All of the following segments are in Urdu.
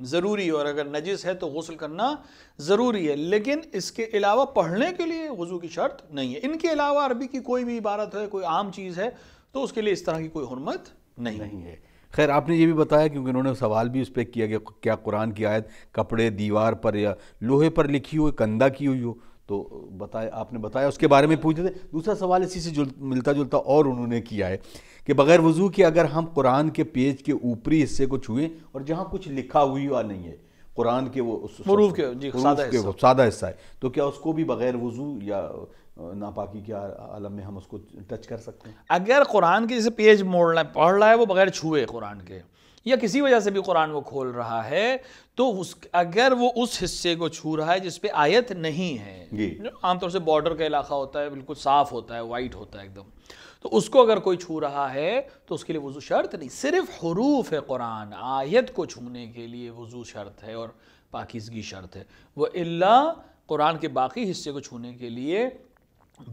ضروری ہے، اور اگر نجس ہے تو غسل کرنا ضروری ہے، لیکن اس کے علاوہ پڑھنے کے لیے وضو کی شرط نہیں ہے۔ ان کے علاوہ عربی کی کوئی بھی عبارت ہے، کوئی عام چیز ہے، تو اس کے لیے اس طرح کی کوئی حرمت نہیں ہے۔ خیر آپ نے یہ بھی بتایا، کیونکہ انہوں نے سوال بھی اس پہ کیا کہ کیا قرآن کی آیت کپڑے، دیوار پر یا لوہے پر لکھی ہو، کندہ کی ہوئی ہو، تو آپ نے بتایا اس کے بارے میں پوچھتے تھے۔ دوسرا سوال اسی سے ملتا جلتا اور انہوں نے کیا ہے کہ بغیر وضو کے اگر ہم قرآن کے پیج کے اوپری حصے کو چھوئیں اور جہاں کچھ لکھا ہوئی ہوا نہیں ہے، قرآن کے وہ حروف کے سادہ حصہ ہے، تو کیا اس کو بھی بغیر وضو یا ناپاکی کے عالم میں ہم اس کو ٹچ کر سکتے ہیں؟ اگر قرآن کے جسے پیج موڑنا پڑھ رہا ہے وہ بغیر چھوئے قرآن کے، یا کسی وجہ سے بھی قرآن وہ کھول رہا ہے، تو اگر وہ اس حصے کو چھو رہا ہے جس پہ آیت نہیں ہے، عام طور سے بارڈر کا علاقہ ہوتا ہے، بالکل صاف ہوتا ہے، وائٹ ہوتا ہے ایک دم، تو اس کو اگر کوئی چھو رہا ہے تو اس کے لیے وضو شرط نہیں، صرف حروف قرآن، آیت کو چھونے کے لیے وضو شرط ہے اور پاکیزگی شرط ہے۔ وہ الا قرآن کے باقی حصے کو چھونے کے لیے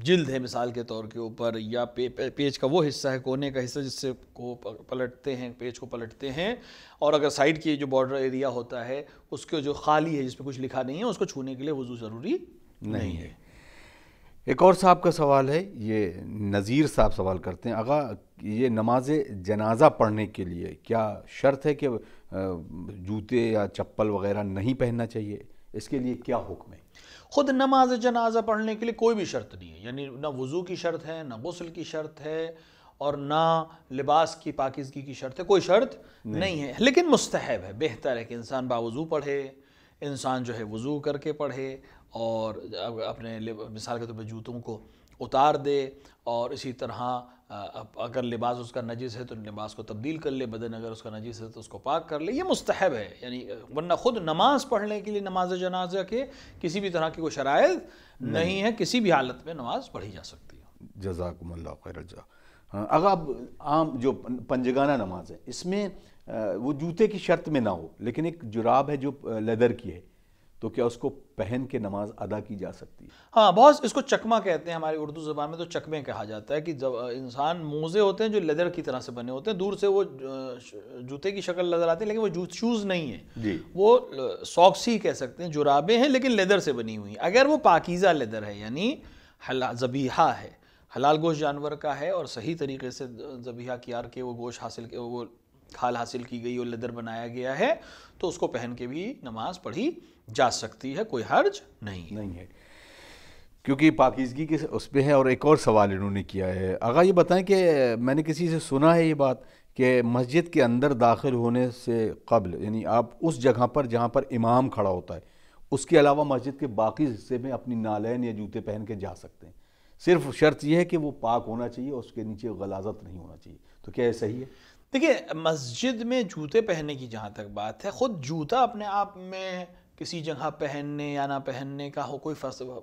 جلد ہے مثال کے طور کے اوپر، یا پیج کا وہ حصہ ہے، کونے کا حصہ جس سے کو پلٹتے ہیں، پیج کو پلٹتے ہیں، اور اگر سائیڈ کی جو بارڈر ایریا ہوتا ہے اس کے جو خالی ہے جس پہ کچھ لکھا نہیں ہے، اس کو چھونے کے لیے وضو ضروری نہیں ہے۔ ایک اور صاحب کا سوال ہے، یہ نذیر صاحب سوال کرتے ہیں، آقا یہ نماز جنازہ پڑھنے کے لیے کیا شرط ہے کہ جوتے یا چپل وغیرہ نہیں پہننا چاہیے؟ اس کے لیے کیا حکم ہے؟ خود نماز جنازہ پڑھنے کے لیے کوئی بھی شرط نہیں ہے، یعنی نہ وضو کی شرط ہے، نہ غسل کی شرط ہے، اور نہ لباس کی پاکیزگی کی شرط ہے، کوئی شرط نہیں ہے، لیکن مستحب ہے، بہتر ہے کہ انسان باوضو پڑھے، انسان جو ہے وضو کر کے پڑھے، اور اپنے مثال کے طور پہ جوتوں کو اتار دے، اور اسی طرح اگر لباس اس کا نجس ہے تو لباس کو تبدیل کر لے، بدن اگر اس کا نجس ہے تو اس کو پاک کر لے، یہ مستحب ہے، یعنی ورنہ خود نماز پڑھنے کے لیے نماز جنازہ کے کسی بھی طرح کی کوئی شرائط نہیں ہے، کسی بھی حالت میں نماز پڑھی جا سکتی ہے۔ جزاکم اللہ خیر الجزا۔ اگر اب عام جو پنجگانہ نماز ہے اس میں وہ جوتے کی شرط میں نہ ہو، لیکن ایک جراب ہے جو لیدر کی ہے، تو کیا اس کو پہن کے نماز ادا کی جا سکتی ہے؟ ہاں، بہت اس کو چکمہ کہتے ہیں ہماری اردو زبان میں، تو چکمے کہا جاتا ہے کہ جب انسان موزے ہوتے ہیں جو لیدر کی طرح سے بنے ہوتے ہیں، دور سے وہ جوتے کی شکل نظر آتی ہے لیکن وہ شوز نہیں ہیں، وہ ساکس ہی کہہ سکتے ہیں، جرابیں ہیں لیکن لیدر سے بنی ہوئی ہیں۔ اگر وہ پاکیزہ لیدر ہے، یعنی ذبیحہ ہے، حلال گوشت جانور کا ہے، اور صحیح طریقے سے ذبیحہ کیار کے وہ گوشت وہ کھال حاصل کی گئی اور لیدر بنایا گیا ہے، تو اس کو پہن کے بھی نماز پڑھی جا سکتی ہے، کوئی حرج نہیں ہے، کیونکہ پاکیزگی کے اس پہ ہے۔ اور ایک اور سوال انہوں نے کیا ہے، آقا یہ بتائیں کہ میں نے کسی سے سنا ہے یہ بات کہ مسجد کے اندر داخل ہونے سے قبل، یعنی آپ اس جگہ پر جہاں پر امام کھڑا ہوتا ہے، اس کے علاوہ مسجد کے باقی حصے میں اپنی نالین یا جوتے پہن کے جا سکتے ہیں، صرف شرط یہ ہے کہ وہ پاک ہونا چاہیے، اس کے نیچے غلاظت نہیں ہونا چاہیے، تو کیا یہ صحیح ہے؟ دیکھیے، مسجد میں جوتے پہننے کی جہاں تک بات ہے، خود جوتا اپنے آپ میں کسی جگہ پہننے یا نہ پہننے کا کوئی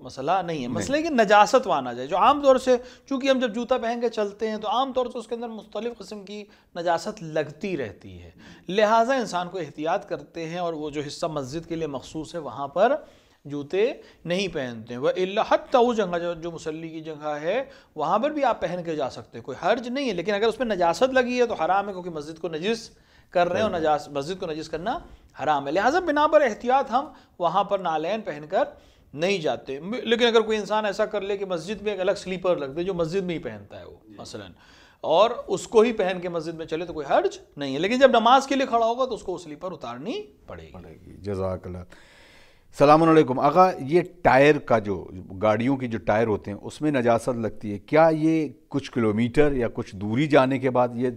مسئلہ نہیں ہے، مسئلہ ہے کہ نجاست وہاں نہ جائے، جو عام طور سے چونکہ ہم جب جوتا پہن کے چلتے ہیں تو عام طور سے اس کے اندر مختلف قسم کی نجاست لگتی رہتی ہے، لہٰذا انسان کو احتیاط کرتے ہیں، اور وہ جو حصہ مسجد کے لیے مخصوص ہے وہاں پر جوتے نہیں پہنتے ہیں، وَإِلَّا حتیٰ وہ جگہ جو مصلی کی جگہ ہے وہاں پر بھی آپ پہن کے جا سکتے ہیں، کوئی حرج نہیں ہے، لیکن اگر اس میں نجاست لگی ہے تو حرام ہے، کیونکہ مسجد کو نجس کر رہے ہیں، اور مسجد کو نجس کرنا حرام ہے، لہٰذا بنا پر احتیاط ہم وہاں پر نالین پہن کر نہیں جاتے۔ لیکن اگر کوئی انسان ایسا کر لے کہ مسجد میں ایک الگ سلیپر لگ دے جو مسجد میں ہی پہنتا ہے وہ مثلاً، اور اس کو ہی پہن کے مسجد میں چلے تو کوئی حرج نہیں ہے، لیکن جب نماز کے لیے کھڑا ہوگا تو اس کو وہ سلیپر اتارنی پڑے گی۔ جزاک اللہ۔ السلام علیکم آقا، یہ ٹائر کا جو گاڑیوں کی جو ٹائر ہوتے ہیں اس میں نجاست لگتی ہے، کیا یہ کچھ کلومیٹر یا کچھ دوری جانے کے بعد یہ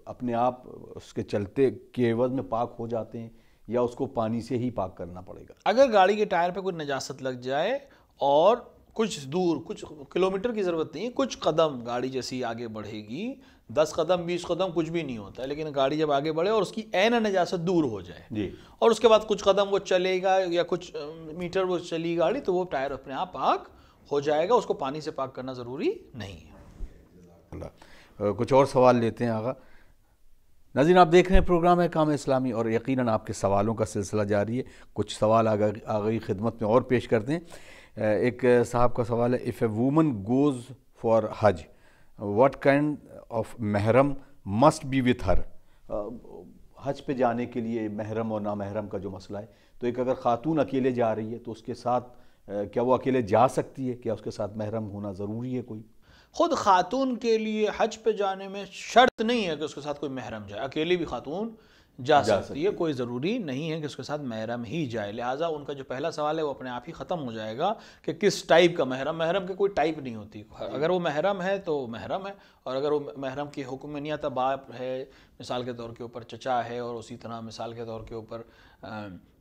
اپنے آپ اس کے چلتے کے عوض میں پاک ہو جاتے ہیں، یا اس کو پانی سے ہی پاک کرنا پڑے گا؟ اگر گاڑی کے ٹائر پہ کوئی نجاست لگ جائے اور کچھ دور، کچھ کلومیٹر کی ضرورت نہیں، کچھ قدم گاڑی جیسی آگے بڑھے گی، 10 قدم 20 قدم کچھ بھی نہیں ہوتا ہے، لیکن گاڑی جب آگے بڑھے اور اس کی عین نجاست دور ہو جائے اور اس کے بعد کچھ قدم وہ چلے گا یا کچھ میٹر وہ چلی گاڑی، تو وہ ٹائر اپنے آپ پاک ہو جائے گا، اس کو پانی سے پاک کرنا ضروری نہیں ہے۔ کچھ اور سوال لیتے ہیں آقا۔ ناظرین، آپ دیکھ رہے ہیں پروگرام ہے کام اسلامی، اور یقیناً آپ کے سوالوں کا سلسلہ جاری ہے، کچھ سوال آگئی خدمت میں اور پیش کرتے ہیں۔ ایک صاحب کا سوال ہے، if a woman goes for Hajj, what kind of Muharram must be with her? حج پہ جانے کے لیے محرم اور نامحرم کا جو مسئلہ ہے، تو ایک اگر خاتون اکیلے جا رہی ہے تو اس کے ساتھ کیا وہ اکیلے جا سکتی ہے؟ کیا اس کے ساتھ محرم ہونا ضروری ہے کوئی؟ خود خاتون کے لیے حج پہ جانے میں شرط نہیں ہے کہ اس کے ساتھ کوئی محرم جائے، اکیلی بھی خاتون جا سکتی ہے، کوئی ضروری نہیں ہے کہ اس کے ساتھ محرم ہی جائے۔ لہٰذا ان کا جو پہلا سوال ہے وہ اپنے آپ ہی ختم ہو جائے گا کہ کس ٹائپ کا محرم۔ محرم کے کوئی ٹائپ نہیں ہوتی، اگر وہ محرم ہے تو محرم ہے، اور اگر وہ محرم کے حکم میں نہیں آتا، باپ ہے مثال کے طور کے اوپر، چچا ہے، اور اسی طرح مثال کے طور کے اوپر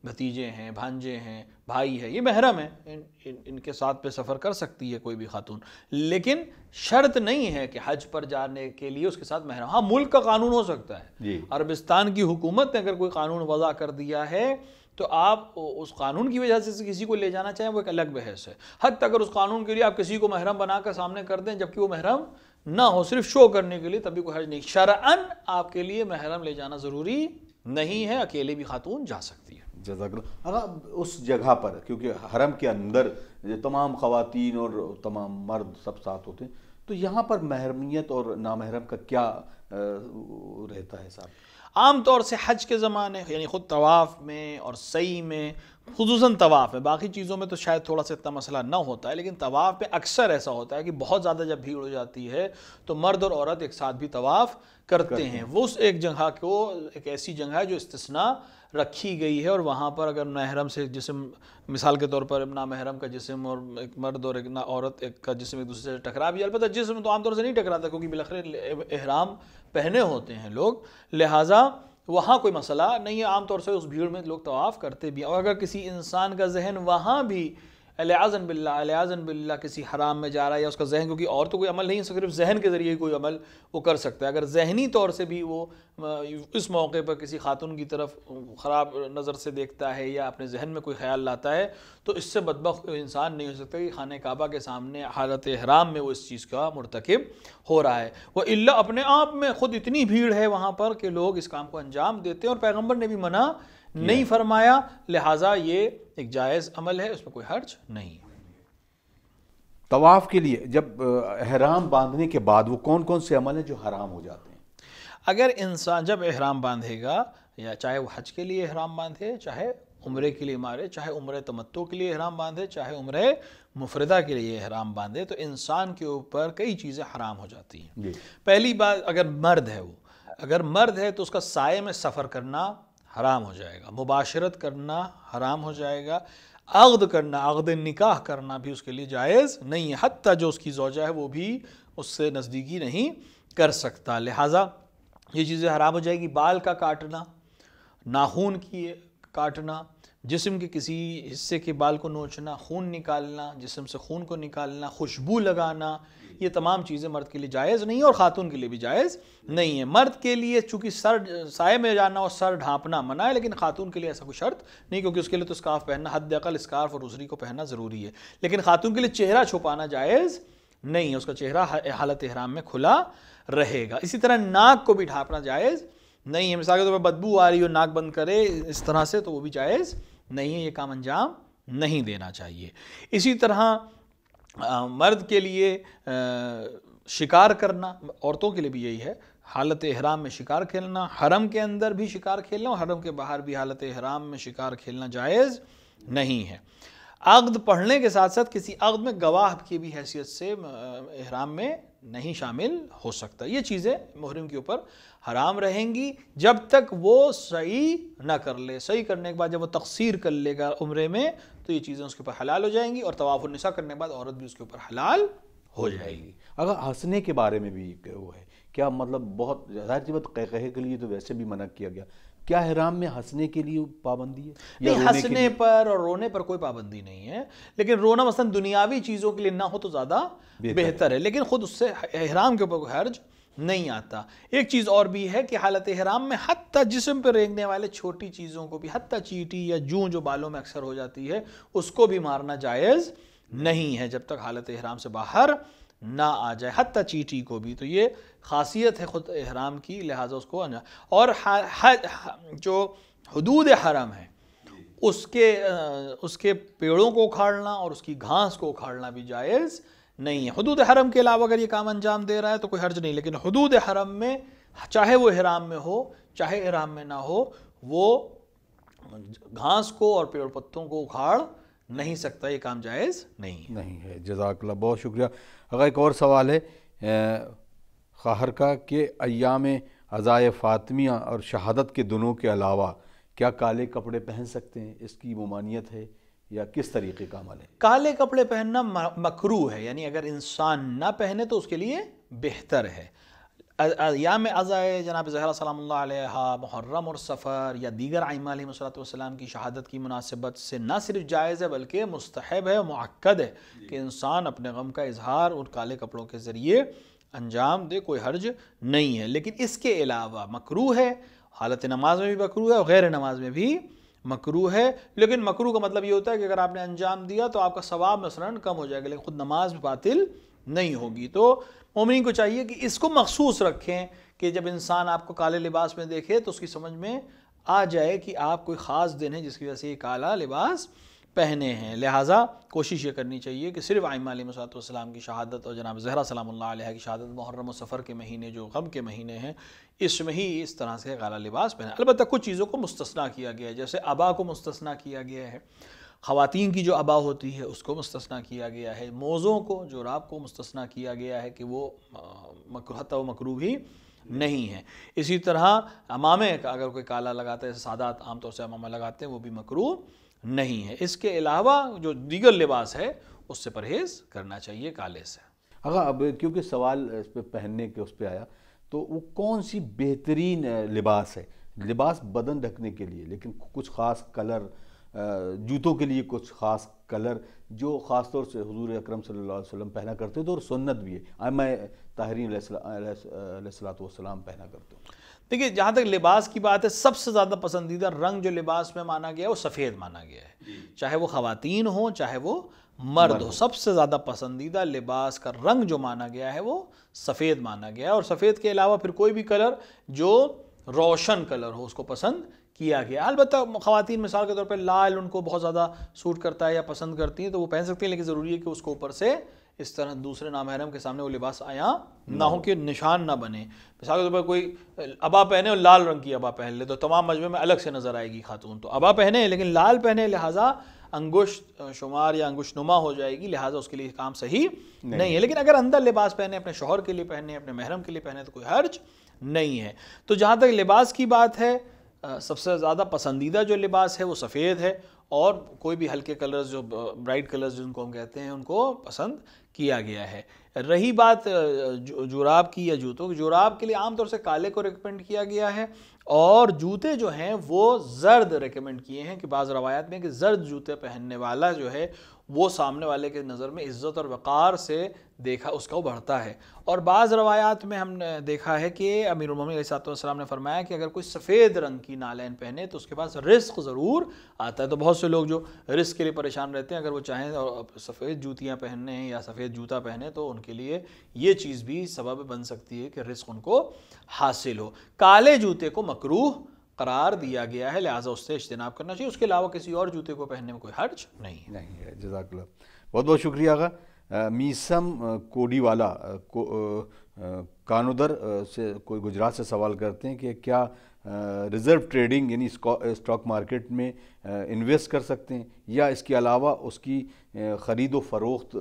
بھتیجے ہیں، بھانجے ہیں، بھائی ہے، یہ محرم ہے، ان کے ساتھ پہ سفر کر سکتی ہے کوئی بھی خاتون، لیکن شرط نہیں ہے کہ حج پر جانے کے لیے اس کے ساتھ محرم۔ ہاں ملک کا قانون ہو سکتا ہے، عربستان کی حکومت نے اگر کوئی قانون وضع کر دیا ہے تو آپ اس قانون کی وجہ سے کسی کو لے جانا چاہیں وہ ایک الگ بحث ہے، حتی اگر اس قانون کے لیے آپ کسی کو محرم بنا کر سامنے کر دیں جبکہ وہ محرم نہ ہو، صرف شو کرنے کے لیے، تبھی کوئی حرج نہیں۔ شرعاً آپ کے لیے محرم لے جانا ضروری نہیں ہے، اکیلے بھی خاتون جا سکتی ہے۔ جزاک اللہ۔ اگر اس جگہ پر، کیونکہ حرم کے اندر تمام خواتین اور تمام مرد سب ساتھ ہوتے ہیں، تو یہاں پر محرمیت اور نامحرم کا کیا رہتا ہے صاحب؟ عام طور سے حج کے زمانے یعنی خود طواف میں اور سعی میں، خصوصاً طواف میں، باقی چیزوں میں تو شاید تھوڑا سا اتنا مسئلہ نہ ہوتا ہے، لیکن طواف میں اکثر ایسا ہوتا ہے کہ بہت زیادہ جب بھیڑ ہو جاتی ہے تو مرد اور عورت ایک ساتھ بھی طواف کرتے ہیں۔ وہ ایک جگہ کو، ایک ایسی جگہ ہے جو استثناء رکھی گئی ہے، اور وہاں پر اگر محرم سے جسم، مثال کے طور پر نامحرم کا جسم اور ایک مرد اور ایک عورت کا جسم ایک دوسرے سے ٹکرا بھی، البتہ جسم تو عام طور سے نہیں ٹکراتا کیونکہ بالاخره احرام پہنے ہوتے ہیں لوگ، لہٰذا وہاں کوئی مسئلہ نہیں ہے، عام طور سے اس بھیڑ میں لوگ طواف کرتے بھی ہیں۔ اور اگر کسی انسان کا ذہن وہاں بھی علیاذن باللہ کسی حرام میں جا رہا ہے، یا اس کا ذہن، کیونکہ اور تو کوئی عمل نہیں، صرف ذہن کے ذریعے کوئی عمل وہ کر سکتا ہے، اگر ذہنی طور سے بھی وہ اس موقع پر کسی خاتون کی طرف خراب نظر سے دیکھتا ہے یا اپنے ذہن میں کوئی خیال لاتا ہے تو اس سے بدبخت انسان نہیں ہو سکتا کہ خانہ کعبہ کے سامنے حالت احرام میں وہ اس چیز کا مرتکب ہو رہا ہے۔ وَإِلَّا اپنے آپ میں خود اتنی بھیڑ ہے وہاں پر کہ لوگ اس کام کو انجام دیتے ہیں، اور پیغمبر نے بھی منع نہیں فرمایا، لہٰذا یہ ایک جائز عمل ہے، اس میں کوئی حرج نہیں۔ طواف کے لیے جب احرام باندھنے کے بعد وہ کون کون سے عمل ہیں جو حرام ہو جاتے ہیں؟ اگر انسان جب احرام باندھے گا، یا چاہے وہ حج کے لیے احرام باندھے، چاہے عمرے کے لیے مارے، چاہے عمرے تمتع کے لیے احرام باندھے، چاہے عمرے مفردہ کے لیے احرام باندھے، تو انسان کے اوپر کئی چیزیں حرام ہو جاتی ہیں۔ پہلی بات، اگر مرد ہے، اگر مرد ہے تو اس کا سائے میں سفر کرنا حرام ہو جائے گا، مباشرت کرنا حرام ہو جائے گا، عقد کرنا، عقد نکاح کرنا بھی اس کے لیے جائز نہیں ہے، حتیٰ جو اس کی زوجہ ہے وہ بھی اس سے نزدیکی نہیں کر سکتا، لہٰذا یہ چیزیں حرام ہو جائے گی۔ بال کا کاٹنا، ناخون کی کاٹنا، جسم کے کسی حصے کے بال کو نوچنا، خون نکالنا، جسم سے خون کو نکالنا، خوشبو لگانا، یہ تمام چیزیں مرد کے لیے جائز نہیں ہیں اور خاتون کے لیے بھی جائز نہیں ہے۔ مرد کے لیے چونکہ سر سائے میں جانا اور سر ڈھانپنا منع ہے، لیکن خاتون کے لیے ایسا کوئی شرط نہیں، کیونکہ اس کے لیے تو اسکارف پہننا، حد اقل اسکارف اور روسری کو پہننا ضروری ہے، لیکن خاتون کے لیے چہرہ چھپانا جائز نہیں ہے، اس کا چہرہ حالت احرام میں کھلا رہے گا۔ اسی طرح ناک کو بھی ڈھانپنا جائز نہیں ہے، مثال کے طور پر بدبو آ رہی ہو، ناک بند کرے اس طرح سے، تو وہ بھی جائز نہیں ہے، یہ کام انجام نہیں دینا چاہیے۔ اسی طرح مرد کے لیے شکار کرنا، عورتوں کے لیے بھی یہی ہے، حالت احرام میں شکار کھیلنا، حرم کے اندر بھی شکار کھیلنا اور حرم کے باہر بھی حالت احرام میں شکار کھیلنا جائز نہیں ہے۔ عقد پڑھنے کے ساتھ ساتھ کسی عقد میں گواہ کی بھی حیثیت سے احرام میں نہیں شامل ہو سکتا، یہ چیزیں محرم کے اوپر حرام رہیں گی جب تک وہ سعی نہ کر لے۔ سعی کرنے کے بعد جب وہ تقصیر کر لے گا عمرے میں تو یہ چیزیں اس کے اوپر حلال ہو جائیں گی، اور طواف النساء کرنے کے بعد عورت بھی اس کے اوپر حلال ہو جائے گی۔ اگر ہنسنے کے بارے میں بھی وہ ہے، کیا مطلب بہت ظاہر سی بات، قہقہے کے لیے تو ویسے بھی منع کیا گیا، کیا احرام میں ہنسنے کے لیے پابندی ہے؟ نہیں، ہنسنے پر اور رونے پر کوئی پابندی نہیں ہے، لیکن رونا مثلا دنیاوی چیزوں کے لیے نہ ہو تو زیادہ بہتر ہے، لیکن خود اس سے احرام کے اوپر کوئی حرج نہیں آتا۔ ایک چیز اور بھی ہے کہ حالت احرام میں حتیٰ جسم پہ رینگنے والے چھوٹی چیزوں کو بھی، حتیٰ چیٹی یا جوں جو بالوں میں اکثر ہو جاتی ہے، اس کو بھی مارنا جائز نہیں ہے جب تک حالت احرام سے باہر نہ آ جائے، حتیٰ چیٹی کو بھی۔ تو یہ خاصیت ہے خود احرام کی، لہٰذا اس کو اور جو حدود حرم ہے اس کے پیڑوں کو اکھاڑنا اور اس کی گھاس کو اکھاڑنا بھی جائز نہیں ہے۔ حدود حرم کے علاوہ اگر یہ کام انجام دے رہا ہے تو کوئی حرج نہیں، لیکن حدود حرم میں چاہے وہ احرام میں ہو چاہے احرام میں نہ ہو وہ گھاس کو اور پیڑ پتوں کو اکھاڑ نہیں سکتا، یہ کام جائز نہیں ہے۔ جزاک اللہ، بہت شکریہ۔ اگر ایک اور سوال ہے خاہر کے ایام عزائے فاطمیہ اور شہادت کے دنوں کے علاوہ کیا کالے کپڑے پہن سکتے ہیں؟ اس کی ممانعت ہے یا کس طریقے کا عمل ہے؟ کالے کپڑے پہننا مکروہ ہے، یعنی اگر انسان نہ پہنے تو اس کے لیے بہتر ہے۔ ایام عزائے جناب زہرا سلام اللہ علیہا، محرم اور صفر یا دیگر ائمہ علیہ السلام کی شہادت کی مناسبت سے نہ صرف جائز ہے بلکہ مستحب ہے، مؤکد ہے کہ انسان اپنے غم کا اظہار ان کالے کپڑوں کے ذریعے انجام دے، کوئی حرج نہیں ہے۔ لیکن اس کے علاوہ مکروہ ہے، حالت نماز میں بھی مکروہ ہے اور غیر نماز میں بھی مکروہ ہے۔ لیکن مکروہ کا مطلب یہ ہوتا ہے کہ اگر آپ نے انجام دیا تو آپ کا ثواب مثلاً کم ہو جائے گا، لیکن خود نماز باطل نہیں ہوگی۔ تو مومنین کو چاہیے کہ اس کو مخصوص رکھیں کہ جب انسان آپ کو کالے لباس میں دیکھے تو اس کی سمجھ میں آ جائے کہ آپ کوئی خاص دن ہے جس کی وجہ سے یہ کالا لباس پہنے ہیں۔ لہٰذا کوشش یہ کرنی چاہیے کہ صرف ائمہ علیہ السلام کی شہادت اور جناب زہرا سلام اللہ علیہ کی شہادت محرم و صفر کے مہینے جو غم کے مہینے ہیں اس میں ہی اس طرح سے کالا لباس پہنے۔ البتہ کچھ چیزوں کو مستثنیٰ کیا گیا ہے، جیسے عبا کو مستثنیٰ کیا گیا ہے، خواتین کی جو عبا ہوتی ہے اس کو مستثنیٰ کیا گیا ہے، موزوں کو جوراب کو مستثنیٰ کیا گیا ہے کہ وہ حتی وہ مکروہ ہی نہیں ہے۔ اسی طرح امامے کا اگر کوئی کالا لگاتا ہے، جیسے سادات عام طور سے امامہ لگاتے ہیں، وہ بھی مکروہ نہیں ہے۔ اس کے علاوہ جو دیگر لباس ہے اس سے پرہیز کرنا چاہیے کالے سے۔ اگر اب کیونکہ سوال اس پہ پہننے کے اس پہ آیا تو وہ کون سی بہترین لباس ہے؟ لباس بدن ڈھکنے کے لیے، لیکن کچھ خاص کلر، جوتوں کے لیے کچھ خاص کلر جو خاص طور سے حضور اکرم صلی اللہ علیہ وسلم پہنا کرتے تھے اور سنت بھی ہے، ائمہ طاہرین علیہ السلام پہنا کرتے ہیں۔ دیکھیے جہاں تک لباس کی بات ہے، سب سے زیادہ پسندیدہ رنگ جو لباس میں مانا گیا ہے وہ سفید مانا گیا ہے، چاہے وہ خواتین ہوں چاہے وہ مرد ہو، سب سے زیادہ پسندیدہ لباس کا رنگ جو مانا گیا ہے وہ سفید مانا گیا ہے۔ اور سفید کے علاوہ پھر کوئی بھی کلر جو روشن کلر ہو اس کو پسند کیا گیا۔ البتہ خواتین مثال کے طور پہ لال ان کو بہت زیادہ سوٹ کرتا ہے یا پسند کرتی ہیں تو وہ پہن سکتی ہیں، لیکن ضروری ہے کہ اس کو اوپر سے اس طرح دوسرے نامحرم کے سامنے وہ لباس آیا نہ ہو کہ نشان نہ بنے۔ مثال کے طور پر کوئی عبا پہنے اور لال رنگ کی عبا پہن لے تو تمام مجمع میں الگ سے نظر آئے گی خاتون، تو عبا پہنے لیکن لال پہنے لہٰذا انگشت شمار یا انگشت نما ہو جائے گی، لہٰذا اس کے لیے کام صحیح نہیں ہے۔ لیکن اگر اندر لباس پہنے، اپنے شوہر کے لیے پہنے، اپنے محرم کے لیے پہنے تو کوئی حرج نہیں ہے۔ تو جہاں تک لباس کی بات ہے، سب سے زیادہ پسندیدہ جو لباس ہے وہ سفید ہے، اور کوئی بھی ہلکے کلرز جو برائٹ کلرز جن کو ہم کہتے ہیں ان کو پسند کیا گیا ہے۔ رہی بات جوراب کی یا جوتوں کی، جوراب کے لیے عام طور سے کالے کو ریکمنڈ کیا گیا ہے، اور جوتے جو ہیں وہ زرد ریکمنڈ کیے ہیں کہ بعض روایات میں کہ زرد جوتے پہننے والا جو ہے وہ سامنے والے کے نظر میں عزت اور وقار سے دیکھا اس کا وہ بڑھتا ہے۔ اور بعض روایات میں ہم نے دیکھا ہے کہ امیر المومنین علیہ السلام نے فرمایا کہ اگر کوئی سفید رنگ کی نالین پہنے تو اس کے پاس رزق ضرور آتا ہے۔ تو بہت سے لوگ جو رزق کے لیے پریشان رہتے ہیں، اگر وہ چاہیں اور سفید جوتیاں پہننے ہیں یا سفید جوتا پہنے تو ان کے لیے یہ چیز بھی سبب بن سکتی ہے کہ رزق ان کو حاصل ہو۔ کالے جوتے کو مکروہ قرار دیا گیا ہے، لہٰذا اس سے اجتناب کرنا چاہیے، اس کے علاوہ کسی اور جوتے کو پہننے میں کوئی حرج نہیں ہے۔ جزاک اللہ، بہت بہت شکریہ آقا۔ میسم کوڈی والا کانودر سے کوئی گجرات سے سوال کرتے ہیں کہ کیا ریزرو ٹریڈنگ یعنی اسٹاک مارکیٹ میں انویسٹ کر سکتے ہیں، یا اس کے علاوہ اس کی خرید و فروخت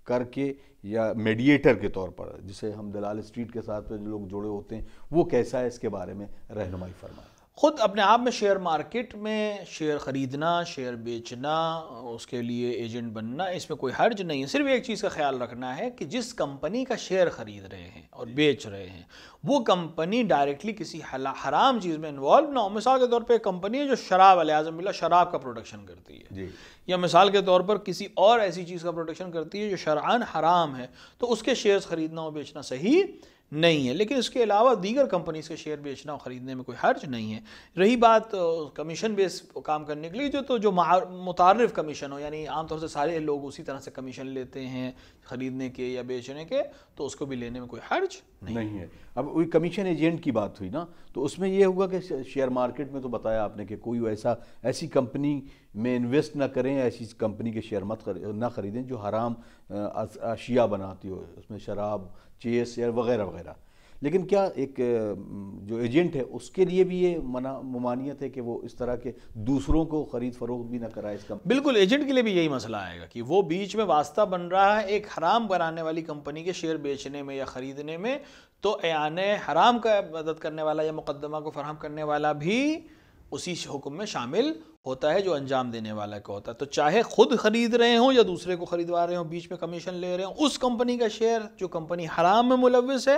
کر کے یا میڈیٹر کے طور پر، جسے ہم دلال اسٹریٹ کے ساتھ جو لوگ جڑے ہوتے ہیں، وہ کیسا ہے، اس کے بارے میں رہنمائی فرمائیں۔ خود اپنے آپ میں شیئر مارکیٹ میں شیئر خریدنا، شیئر بیچنا، اس کے لیے ایجنٹ بننا، اس میں کوئی حرج نہیں ہے۔ صرف ایک چیز کا خیال رکھنا ہے کہ جس کمپنی کا شیئر خرید رہے ہیں اور بیچ رہے ہیں وہ کمپنی ڈائریکٹلی کسی حرام چیز میں انوالو نہ ہو۔ مثال کے طور پہ ایک کمپنی ہے جو شراب علیہ باللہ شراب کا پروڈکشن کرتی ہے، یا مثال کے طور پر کسی اور ایسی چیز کا پروڈکشن کرتی ہے جو شرعاً حرام ہے، تو اس کے شیئرز خریدنا اور بیچنا صحیح نہیں ہے۔ لیکن اس کے علاوہ دیگر کمپنیز کے شیئر بیچنا اور خریدنے میں کوئی حرج نہیں ہے۔ رہی بات کمیشن بیس کام کرنے کے لیے جو متعارف کمیشن ہو، یعنی عام طور سے سارے لوگ اسی طرح سے کمیشن لیتے ہیں خریدنے کے یا بیچنے کے، تو اس کو بھی لینے میں کوئی حرج نہیں ہے۔ اب وہی کمیشن ایجنٹ کی بات ہوئی نا، تو اس میں یہ ہوگا کہ شیئر مارکیٹ میں تو بتایا آپ نے کہ کوئی ایسی کمپنی میں انویسٹ نہ کریں، ایسی کمپنی کے شیئر نہ خریدیں جو حرام اشیاء بناتی ہو، اس میں شراب، چیس یا وغیرہ وغیرہ۔ لیکن کیا ایک جو ایجنٹ ہے اس کے لیے بھی یہ ممانعت ہے کہ وہ اس طرح کے دوسروں کو خرید فروخت بھی نہ کرائے اس کا؟ بالکل، ایجنٹ کے لیے بھی یہی مسئلہ آئے گا کہ وہ بیچ میں واسطہ بن رہا ہے ایک حرام بنانے والی کمپنی کے شیئر بیچنے میں یا خریدنے میں، تو اعانہ حرام کا مدد کرنے والا یا مقدمہ کو فراہم کرنے والا بھی اسی حکم میں شامل ہوتا ہے جو انجام دینے والا کا ہوتا ہے. تو چاہے خود خرید رہے ہوں یا دوسرے کو خریدوا رہے ہوں، بیچ میں کمیشن لے رہے ہوں، اس کمپنی کا شیئر جو کمپنی حرام میں ملوث ہے،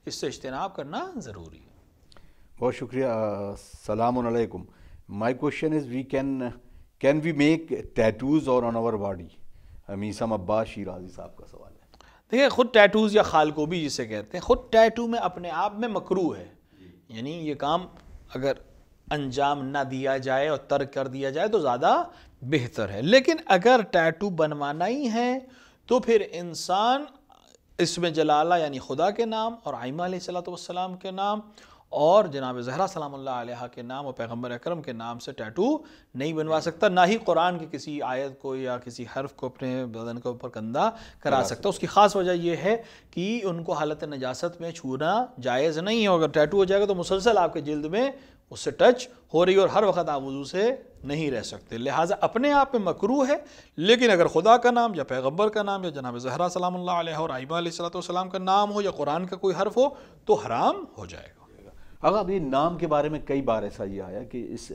اس سے اجتناب کرنا ضروری ہے. بہت شکریہ. السلام علیکم. My question is can we make tattoos اور on our body? Maisam Abbas Shirazi صاحب کا سوال ہے. دیکھیں، خود ٹیٹوز یا خالکوبی جسے کہتے ہیں، خود ٹیٹو میں اپنے آپ میں مکروہ ہے. یعنی یہ کام اگر انجام نہ دیا جائے اور ترک کر دیا جائے تو زیادہ بہتر ہے. لیکن اگر ٹیٹو بنوانا ہی ہے تو پھر انسان اس میں جلالہ یعنی خدا کے نام اور آئمہ علیہ السلام کے نام اور جناب زہرا سلام اللہ علیہ کے نام اور پیغمبر اکرم کے نام سے ٹیٹو نہیں بنوا سکتا، نہ ہی قرآن کی کسی آیت کو یا کسی حرف کو اپنے بدن کے اوپر گندہ کرا سکتا. اس کی خاص وجہ یہ ہے کہ ان کو حالت نجاست میں چھونا جائز نہیں ہے. اگر ٹیٹو ہو جائے گا تو مسلسل آپ کے جلد میں اس سے ٹچ ہو رہی ہے اور ہر وقت آپ وضو سے نہیں رہ سکتے. لہٰذا اپنے آپ میں مکروہ ہے، لیکن اگر خدا کا نام یا پیغمبر کا نام یا جناب زہرا سلام اللہ علیہ اور آئمہ علیہ السلام کا نام ہو یا قرآن کا کوئی حرف ہو تو حرام ہو جائے گا. اگر ابھی نام کے بارے میں کئی بار ایسا یہ آیا کہ اس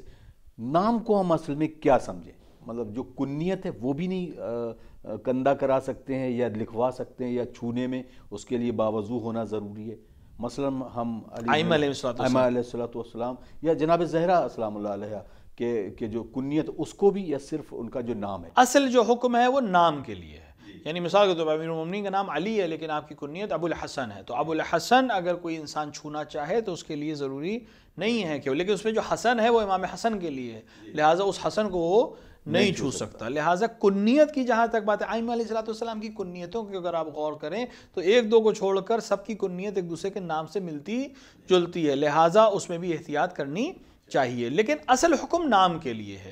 نام کو ہم اصل میں کیا سمجھیں، مطلب جو کنیت ہے وہ بھی نہیں کندہ کرا سکتے ہیں یا لکھوا سکتے ہیں، یا چھونے میں اس کے لیے باوضو ہونا ضروری ہے. مثلا ہم آئمہ علیہ السلام یا جناب زہرا سلام اللہ علیہ کہ جو کنیت اس کو بھی، یا صرف ان کا جو نام ہے؟ اصل جو حکم ہے وہ نام کے لیے ہے. یعنی مثال کے طور پر امیر المومنین کا نام علی ہے لیکن آپ کی کنیت ابو الحسن ہے، تو ابو الحسن اگر کوئی انسان چھونا چاہے تو اس کے لیے ضروری نہیں ہے کہ، لیکن اس میں جو حسن ہے وہ امام حسن کے لیے ہے، لہٰذا اس حسن کو وہ نہیں چھو سکتا. لہٰذا کنیت کی جہاں تک بات ہے، آئمہ علیہ السلام کی کنیتوں کی اگر آپ غور کریں تو ایک دو کو چھوڑ کر سب کی کنیت ایک دوسرے کے نام سے ملتی جلتی ہے، لہٰذا اس میں بھی احتیاط کرنی چاہیے. لیکن اصل حکم نام کے لیے ہے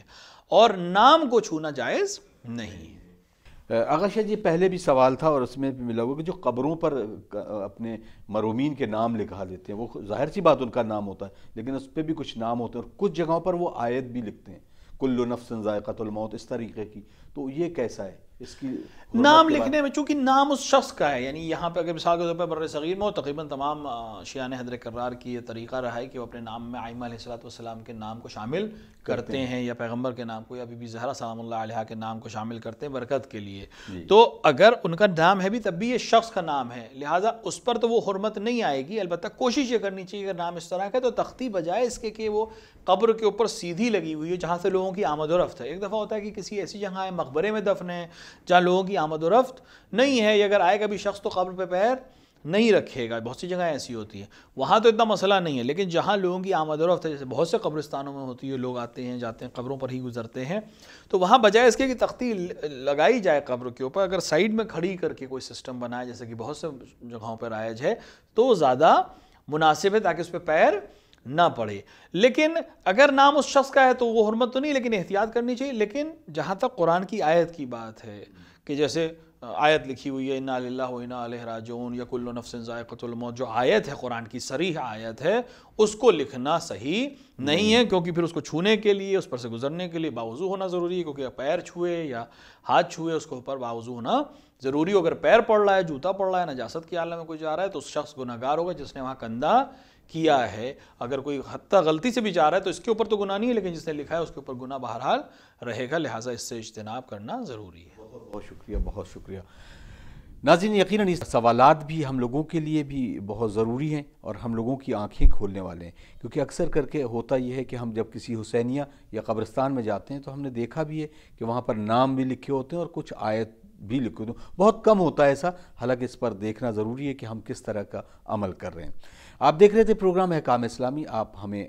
اور نام کو چھونا جائز نہیں. آغا شاہ جی پہلے بھی سوال تھا اور اس میں بھی ملا ہوا کہ جو قبروں پر اپنے مرحومین کے نام لکھا دیتے ہیں، وہ ظاہر سی بات ان کا نام ہوتا ہے، لیکن اس پہ بھی کچھ نام ہوتے ہیں اور کچھ جگہوں پر وہ آیت بھی لکھتے ہیں، کل نفس ذائقۃ الموت، اس طریقے کی. تو یہ کیسا ہے اس کی نام لکھنے میں؟ چونکہ نام اس شخص کا ہے، یعنی یہاں پہ اگر مثال کے طور پر بر صغیر میں تقریباً تمام شیعان حیدر کرار کی یہ طریقہ رہا ہے کہ وہ اپنے نام میں آئمہ علیہ السلام کے نام کو شامل کرتے ہیں یا پیغمبر کے نام کو یا بی بی زہرا سلام اللہ علیہ کے نام کو شامل کرتے ہیں برکت کے لیے. تو اگر ان کا نام ہے بھی تب بھی یہ شخص کا نام ہے، لہٰذا اس پر تو وہ حرمت نہیں آئے گی. البتہ کوشش یہ کرنی چاہیے اگر نام اس طرح کا ہے تو تختی بجائے اس کے کہ وہ قبر کے اوپر سیدھی لگی ہوئی ہے جہاں سے لوگوں کی آمد و رفت ہے. ایک دفعہ ہوتا ہے کہ کسی ایسی جگہ ہے مقبرے میں دفن ہے جہاں لوگوں کی آمد و رفت نہیں ہے، یہ اگر آئے گا بھی شخص تو قبر پہ پیر نہیں رکھے گا. بہت سی جگہیں ایسی ہوتی ہیں، وہاں تو اتنا مسئلہ نہیں ہے، لیکن جہاں لوگوں کی آمد و رفت ہے، جیسے بہت سے قبرستانوں میں ہوتی ہے، لوگ آتے ہیں جاتے ہیں قبروں پر ہی گزرتے ہیں، تو وہاں بجائے اس کے کہ تختی لگائی جائے قبر کے اوپر، اگر سائیڈ میں کھڑی کر کے کوئی سسٹم بنائے جیسے کہ بہت سے جگہوں پر رائج ہے تو زیادہ مناسب ہے تاکہ اس پہ پیر نہ پڑے. لیکن اگر نام اس شخص کا ہے تو وہ حرمت تو نہیں، لیکن احتیاط کرنی چاہیے. لیکن جہاں تک قرآن کی آیت کی بات ہے کہ جیسے آیت لکھی ہوئی ہے انا للہ و انا الیہ راجعون یا کل نفس ذائقۃ الموت، جو آیت ہے قرآن کی صریح آیت ہے، اس کو لکھنا صحیح نہیں ہے، کیونکہ پھر اس کو چھونے کے لیے، اس پر سے گزرنے کے لیے باوضو ہونا ضروری ہے، کیونکہ پیر چھوئے یا ہاتھ چھوئے اس کو اوپر باوضو ہونا ضروری ہو. اگر پیر پڑ رہا ہے، جوتا پڑ رہا ہے، نجاست کی عالم میں کوئی جا رہا ہے تو اس شخص گناہگار ہوگا جس نے وہاں کندھا کیا ہے. اگر کوئی حتیٰ غلطی سے بھی جا رہا ہے تو اس کے اوپر تو گناہ نہیں ہے، لیکن جس نے لکھا ہے اس کے اوپر گناہ بہرحال رہے گا، لہٰذا اس سے اجتناب کرنا ضروری ہے. بہت شکریہ، بہت شکریہ. ناظرین، یقیناً اس سوالات بھی ہم لوگوں کے لیے بھی بہت ضروری ہیں اور ہم لوگوں کی آنکھیں کھولنے والے ہیں، کیونکہ اکثر کر کے ہوتا یہ ہے کہ ہم جب کسی حسینیہ یا قبرستان میں جاتے ہیں تو ہم نے دیکھا بھی ہے کہ وہاں پر نام بھی لکھے ہوتے ہیں اور کچھ آیت بھی لکھے ہوتے ہیں. بہت کم ہوتا ہے ایسا، حالانکہ اس پر دیکھنا ضروری ہے کہ ہم کس طرح کا عمل کر رہے ہیں. آپ دیکھ رہے تھے پروگرام احکام اسلامی. آپ ہمیں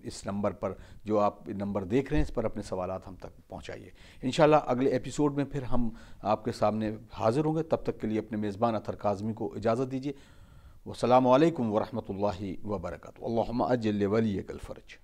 اس نمبر پر، جو آپ نمبر دیکھ رہے ہیں، اس پر اپنے سوالات ہم تک پہنچائیے. انشاءاللہ اگلے ایپیسوڈ میں پھر ہم آپ کے سامنے حاضر ہوں گے. تب تک کے لیے اپنے میزبان اطہر کاظمی کو اجازت دیجیے. والسلام علیکم ورحمۃ اللہ وبرکاتہ. اللہم اجل ولیک الفرج.